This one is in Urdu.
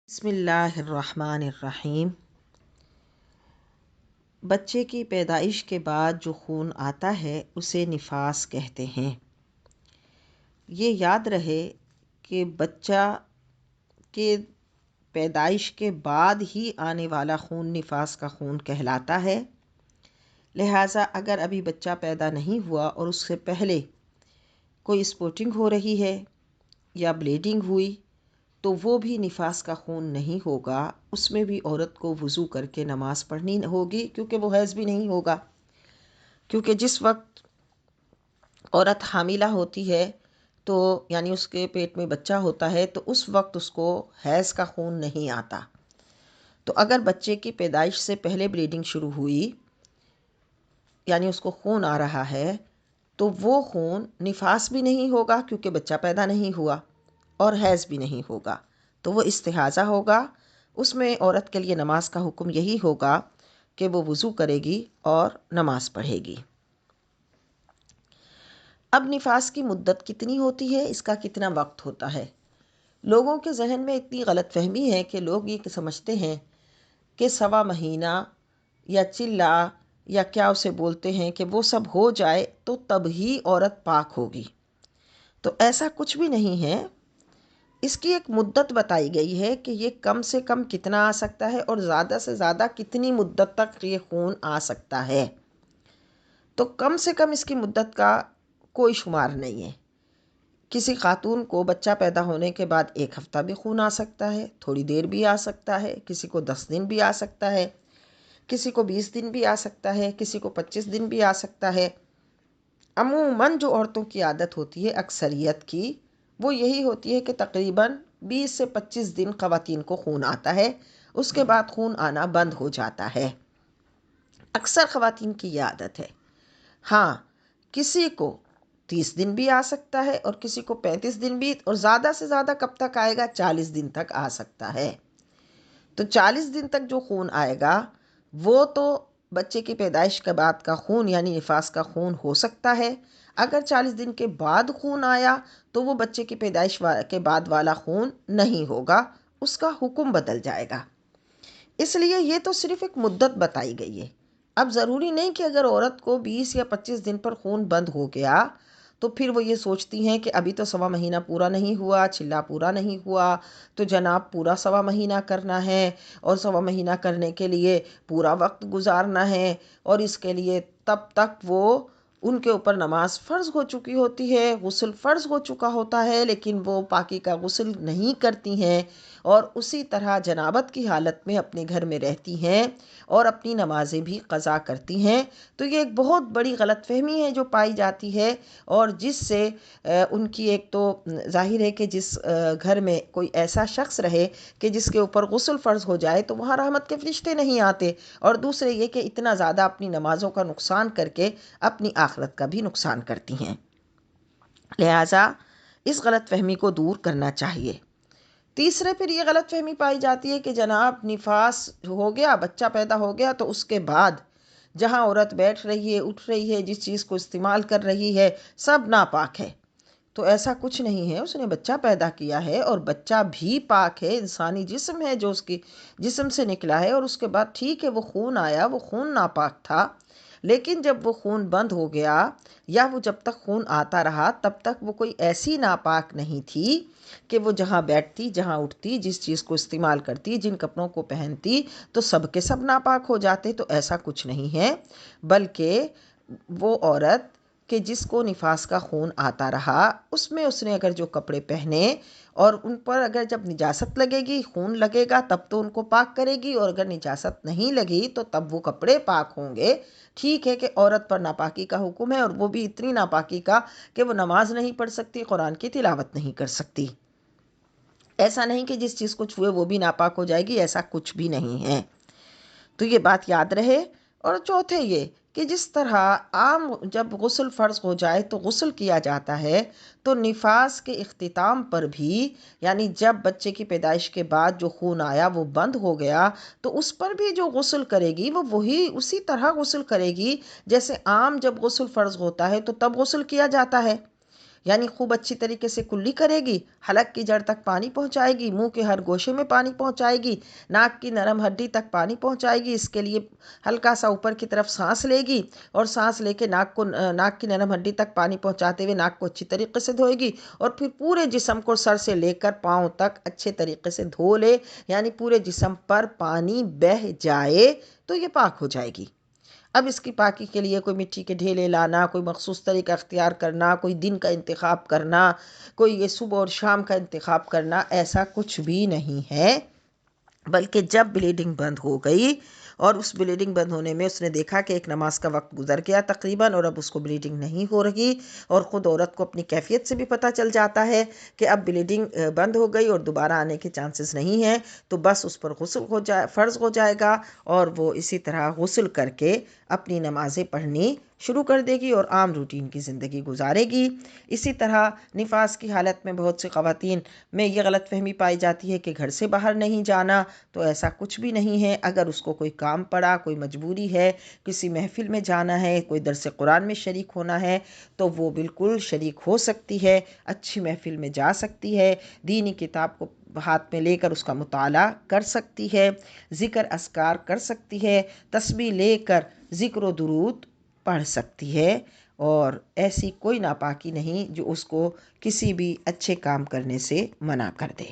بسم اللہ الرحمن الرحیم۔ بچے کی پیدائش کے بعد جو خون آتا ہے اسے نفاس کہتے ہیں۔ یہ یاد رہے کہ بچہ کے پیدائش کے بعد ہی آنے والا خون نفاس کا خون کہلاتا ہے۔ لہٰذا اگر ابھی بچہ پیدا نہیں ہوا اور اس سے پہلے کوئی اسپوٹنگ ہو رہی ہے یا بلیڈنگ ہوئی تو وہ بھی نفاس کا خون نہیں ہوگا، اس میں بھی عورت کو وضو کر کے نماز پڑھنی ہوگی، کیونکہ وہ حیض بھی نہیں ہوگا۔ کیونکہ جس وقت عورت حاملہ ہوتی ہے تو یعنی اس کے پیٹ میں بچہ ہوتا ہے تو اس وقت اس کو حیض کا خون نہیں آتا۔ تو اگر بچے کی پیدائش سے پہلے بلیڈنگ شروع ہوئی یعنی اس کو خون آ رہا ہے تو وہ خون نفاس بھی نہیں ہوگا کیونکہ بچہ پیدا نہیں ہوا، اور حیض بھی نہیں ہوگا، تو وہ استحاضہ ہوگا۔ اس میں عورت کے لیے نماز کا حکم یہی ہوگا کہ وہ وضو کرے گی اور نماز پڑھے گی۔ اب نفاس کی مدت کتنی ہوتی ہے، اس کا کتنا وقت ہوتا ہے؟ لوگوں کے ذہن میں اتنی غلط فہمی ہے کہ لوگ یہ سمجھتے ہیں کہ 1.25 مہینہ یا چلا یا کیا اسے بولتے ہیں کہ وہ سب ہو جائے تو تب ہی عورت پاک ہوگی۔ تو ایسا کچھ بھی نہیں ہے۔ اس کی ایک مدت بتائی گئی ہے کہ یہ کم سے کم کتنا آ سکتا ہے اور زیادہ سے زیادہ کتنی مدت تک یہ خون آ سکتا ہے۔ تو کم سے کم اس کی مدت کا کوئی شمار نہیں ہے۔ کسی خاتون کو بچہ پیدا ہونے کے بعد 1 ہفتہ بھی خون آ سکتا ہے، تھوڑی دیر بھی آ سکتا ہے، کسی کو 10 دن بھی آ سکتا ہے، کسی کو 20 دن بھی آ سکتا ہے، کسی کو 25 دن بھی آ سکتا ہے۔ عموماً جو عورتوں کی عادت ہوتی ہے اکثریت کی، وہ یہی ہوتی ہے کہ تقریباً 20 سے 25 دن خواتین کو خون آتا ہے، اس کے بعد خون آنا بند ہو جاتا ہے۔ اکثر خواتین کی یہ عادت ہے۔ ہاں، کسی کو 30 دن بھی آ سکتا ہے اور کسی کو 35 دن بھی، اور زیادہ سے زیادہ کب تک آئے گا؟ 40 دن تک آ سکتا ہے۔ تو 40 دن تک جو خون آئے گا وہ تو بچے کی پیدائش کے بعد کا خون یعنی نفاس کا خون ہو سکتا ہے۔ اگر 40 دن کے بعد خون آیا تو وہ بچے کی پیدائش کے بعد والا خون نہیں ہوگا، اس کا حکم بدل جائے گا۔ اس لیے یہ تو صرف ایک مدت بتائی گئی ہے۔ اب ضروری نہیں کہ اگر عورت کو 20 یا 25 دن پر خون بند ہو گیا تو پھر وہ یہ سوچتی ہیں کہ ابھی تو 1.25 مہینہ پورا نہیں ہوا، چلا پورا نہیں ہوا، تو جناب پورا 1.25 مہینہ کرنا ہے اور 1.25 مہینہ کرنے کے لیے پورا وقت گزارنا ہے، اور اس کے لیے تب تک وہ ان کے اوپر نماز فرض ہو چکی ہوتی ہے، غسل فرض ہو چکا ہوتا ہے، لیکن وہ پاکی کا غسل نہیں کرتی ہیں اور اسی طرح جنابت کی حالت میں اپنے گھر میں رہتی ہیں اور اپنی نمازیں بھی قضا کرتی ہیں۔ تو یہ ایک بہت بڑی غلط فہمی ہے جو پائی جاتی ہے، اور جس سے ان کی ایک تو ظاہر ہے کہ جس گھر میں کوئی ایسا شخص رہے کہ جس کے اوپر غسل فرض ہو جائے تو وہاں رحمت کے فرشتے نہیں آتے، اور دوسرے یہ کہ اتنا زیادہ اپنی نمازوں کا نقصان کر کے اپنی آخرت کا بھی نقصان کرتی ہیں۔ لہٰذا اس غلط فہمی کو دور کرنا چاہیے۔ تیسرے پھر یہ غلط فہمی پائی جاتی ہے کہ جناب نفاس ہو گیا، بچہ پیدا ہو گیا تو اس کے بعد جہاں عورت بیٹھ رہی ہے، اٹھ رہی ہے، جس چیز کو استعمال کر رہی ہے سب ناپاک ہے۔ تو ایسا کچھ نہیں ہے۔ اس نے بچہ پیدا کیا ہے اور بچہ بھی پاک ہے، انسانی جسم ہے جو اس کی جسم سے نکلا ہے، اور اس کے بعد ٹھیک ہے وہ خون آیا، وہ خون ناپاک تھا، لیکن جب وہ خون بند ہو گیا یا وہ جب تک خون آتا رہا تب تک وہ کوئی ایسی ناپاک نہیں تھی کہ وہ جہاں بیٹھتی، جہاں اٹھتی، جس چیز کو استعمال کرتی، جن کپڑوں کو پہنتی تو سب کے سب ناپاک ہو جاتے۔ تو ایسا کچھ نہیں ہے، بلکہ وہ عورت کہ جس کو نفاس کا خون آتا رہا اس میں اس نے اگر جو کپڑے پہنے اور ان پر اگر جب نجاست لگے گی، خون لگے گا، تب تو ان کو پاک کرے گی، اور اگر نجاست نہیں لگی تو تب وہ کپڑے پاک ہوں گے۔ ٹھیک ہے کہ عورت پر ناپاکی کا حکم ہے، اور وہ بھی اتنی ناپاکی کا کہ وہ نماز نہیں پڑھ سکتی، قرآن کی تلاوت نہیں کر سکتی۔ ایسا نہیں کہ جس چیز کو چھوئے وہ بھی ناپاک ہو جائے گی، ایسا کچھ بھی نہیں ہے۔ تو یہ بات یاد رہے۔ اور چوتھے یہ کہ جس طرح عام جب غسل فرض ہو جائے تو غسل کیا جاتا ہے، تو نفاس کے اختتام پر بھی یعنی جب بچے کی پیدائش کے بعد جو خون آیا وہ بند ہو گیا تو اس پر بھی جو غسل کرے گی وہ وہی اسی طرح غسل کرے گی جیسے عام جب غسل فرض ہوتا ہے تو تب غسل کیا جاتا ہے۔ یعنی خوب اچھی طریقے سے کلی کرے گی، حلق کی جڑ تک پانی پہنچائے گی، منہ کے ہر گوشے میں پانی پہنچائے گی، ناک کی نرم ہڈی تک پانی پہنچائے گی۔ اس کے لیے ہلکا سا اوپر کی طرف سانس لے گی اور سانس لے کے ناک کی نرم ہڈی تک پانی پہنچاتے ہوئے ناک کو اچھی طریقے سے دھوئے گی، اور پھر پورے جسم کو سر سے لے کر پاؤں تک اچھے طریقے سے دھو لے، یعنی پورے جسم پر پانی بہہ جائے تو یہ پاک ہو جائے گی۔ اب اس کی پاکی کے لیے کوئی مٹی کے ڈھیلے لانا، کوئی مخصوص طریقہ اختیار کرنا، کوئی دن کا انتخاب کرنا، کوئی یہ صبح اور شام کا انتخاب کرنا، ایسا کچھ بھی نہیں ہے، بلکہ جب بلیڈنگ بند ہو گئی اور اس بلیڈنگ بند ہونے میں اس نے دیکھا کہ ایک نماز کا وقت گزر گیا تقریباً اور اب اس کو بلیڈنگ نہیں ہو رہی، اور خود عورت کو اپنی کیفیت سے بھی پتہ چل جاتا ہے کہ اب بلیڈنگ بند ہو گئی اور دوبارہ آنے کے چانسز نہیں ہیں، تو بس اس پر غسل فرض ہو جائے گا، اور وہ اسی طرح غسل کر کے اپنی نمازیں پڑھنی شروع کر دے گی اور عام روٹین کی زندگی گزارے گی۔ اسی طرح نفاس کی حالت میں بہت سی خواتین میں یہ غلط فہمی پائی جاتی ہے کہ گھر سے باہر نہیں جانا، تو ایسا کچھ بھی نہیں ہے۔ اگر اس کو کوئی کام پڑا، کوئی مجبوری ہے، کسی محفل میں جانا ہے، کوئی درس قرآن میں شریک ہونا ہے، تو وہ بالکل شریک ہو سکتی ہے، اچھی محفل میں جا سکتی ہے، دینی کتاب کو ہاتھ میں لے کر اس کا مطالعہ کر سکتی ہے، ذکر اذکار کر سکتی ہے، تسبیح لے کر ذکر و درود پڑھ سکتی ہے، اور ایسی کوئی ناپاکی نہیں جو اس کو کسی بھی اچھے کام کرنے سے منع کر دے۔